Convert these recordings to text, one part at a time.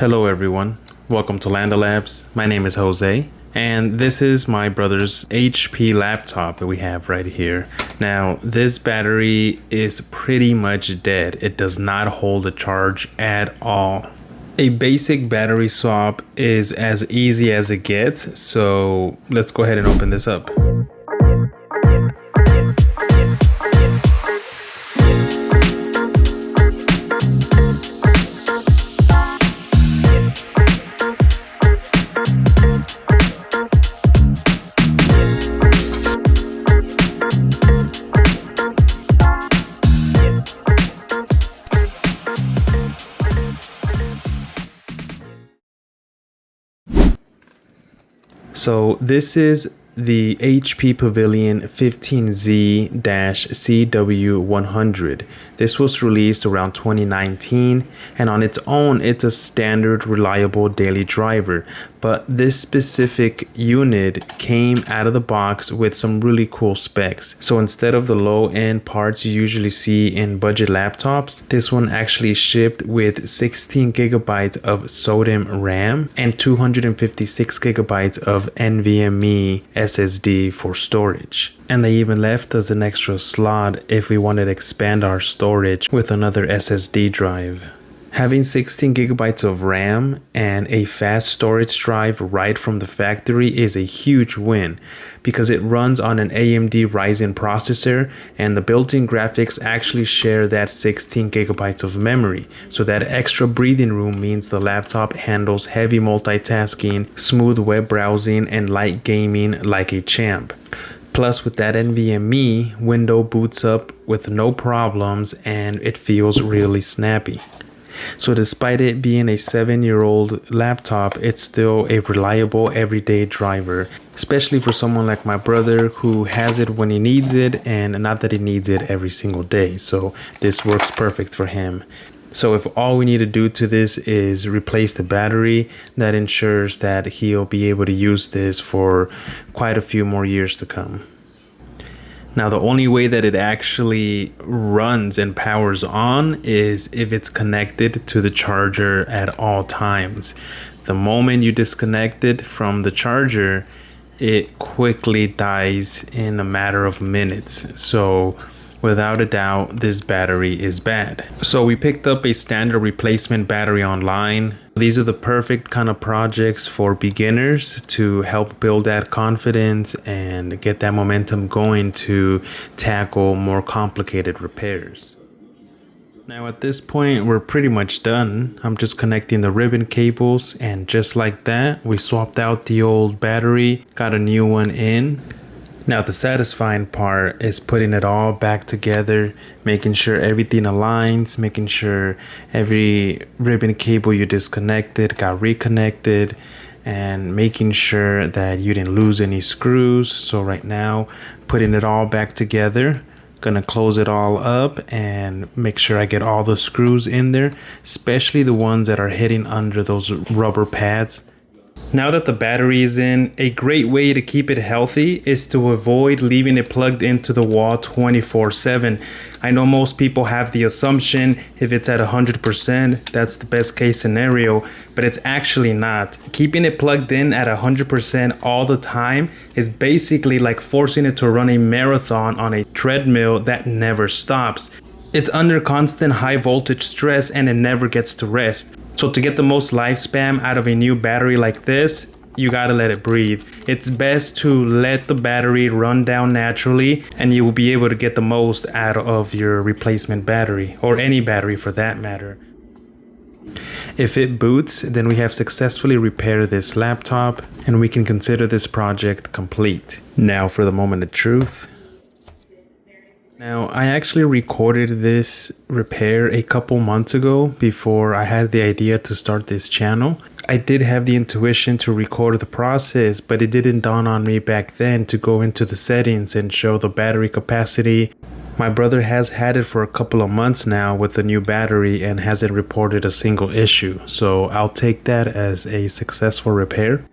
Hello everyone, welcome to Landa Labs. My name is Jose, and this is my brother's HP laptop that we have right here. Now, this battery is pretty much dead. It does not hold a charge at all. A basic battery swap is as easy as it gets, so let's go ahead and open this up. So this is the HP Pavilion 15Z-CW100. This was released around 2019, and on its own, it's a standard reliable daily driver. But this specific unit came out of the box with some really cool specs. So instead of the low-end parts you usually see in budget laptops, this one actually shipped with 16 gigabytes of SODIMM RAM and 256 gigabytes of NVMe SSD for storage. And they even left us an extra slot if we wanted to expand our storage with another SSD drive. Having 16 gigabytes of RAM and a fast storage drive right from the factory is a huge win because it runs on an AMD Ryzen processor, and the built-in graphics actually share that 16 gigabytes of memory. So that extra breathing room means the laptop handles heavy multitasking, smooth web browsing, and light gaming like a champ. Plus, with that NVMe, Windows boots up with no problems and it feels really snappy. So despite it being a 7-year-old laptop, it's still a reliable everyday driver, especially for someone like my brother who has it when he needs it and not that he needs it every single day. So this works perfect for him. So if all we need to do to this is replace the battery, that ensures that he'll be able to use this for quite a few more years to come. Now, the only way that it actually runs and powers on is if it's connected to the charger at all times. The moment you disconnect it from the charger, it quickly dies in a matter of minutes. So without a doubt, this battery is bad. So we picked up a standard replacement battery online. These are the perfect kind of projects for beginners to help build that confidence and get that momentum going to tackle more complicated repairs. Now at this point, we're pretty much done. I'm just connecting the ribbon cables, and just like that, we swapped out the old battery, got a new one in. Now the satisfying part is putting it all back together, making sure everything aligns, making sure every ribbon cable you disconnected got reconnected, and making sure that you didn't lose any screws. So right now, putting it all back together, gonna close it all up and make sure I get all the screws in there, especially the ones that are hitting under those rubber pads. Now that the battery is in, a great way to keep it healthy is to avoid leaving it plugged into the wall 24/7. I know most people have the assumption if it's at 100%, that's the best case scenario, but it's actually not. Keeping it plugged in at 100% all the time is basically like forcing it to run a marathon on a treadmill that never stops. It's under constant high voltage stress and it never gets to rest. So to get the most lifespan out of a new battery like this, you gotta let it breathe. It's best to let the battery run down naturally, and you will be able to get the most out of your replacement battery, or any battery for that matter. If it boots, then we have successfully repaired this laptop, and we can consider this project complete. Now for the moment of truth. Now, I actually recorded this repair a couple months ago before I had the idea to start this channel. I did have the intuition to record the process, but it didn't dawn on me back then to go into the settings and show the battery capacity. My brother has had it for a couple of months now with the new battery and hasn't reported a single issue, so I'll take that as a successful repair.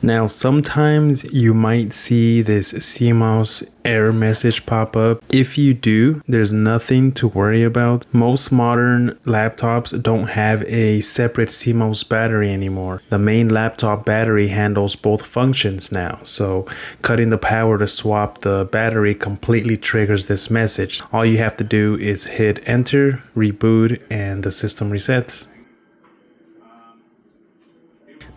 Now, sometimes you might see this CMOS error message pop up. If you do, there's nothing to worry about. Most modern laptops don't have a separate CMOS battery anymore. The main laptop battery handles both functions now. So cutting the power to swap the battery completely triggers this message. All you have to do is hit enter, reboot, and the system resets.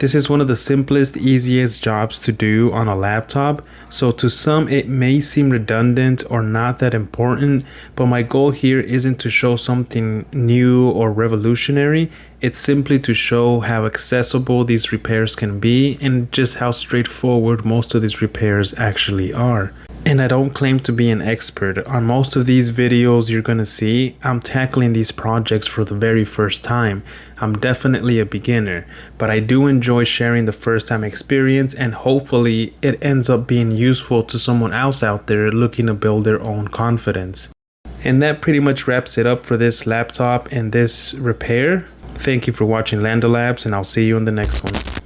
This is one of the simplest, easiest jobs to do on a laptop, so to some it may seem redundant or not that important, but my goal here isn't to show something new or revolutionary. It's simply to show how accessible these repairs can be and just how straightforward most of these repairs actually are. And I don't claim to be an expert. On most of these videos you're gonna see, I'm tackling these projects for the very first time. I'm definitely a beginner, but I do enjoy sharing the first time experience, and hopefully it ends up being useful to someone else out there looking to build their own confidence. And that pretty much wraps it up for this laptop and this repair. Thank you for watching Lando Labs, and I'll see you in the next one.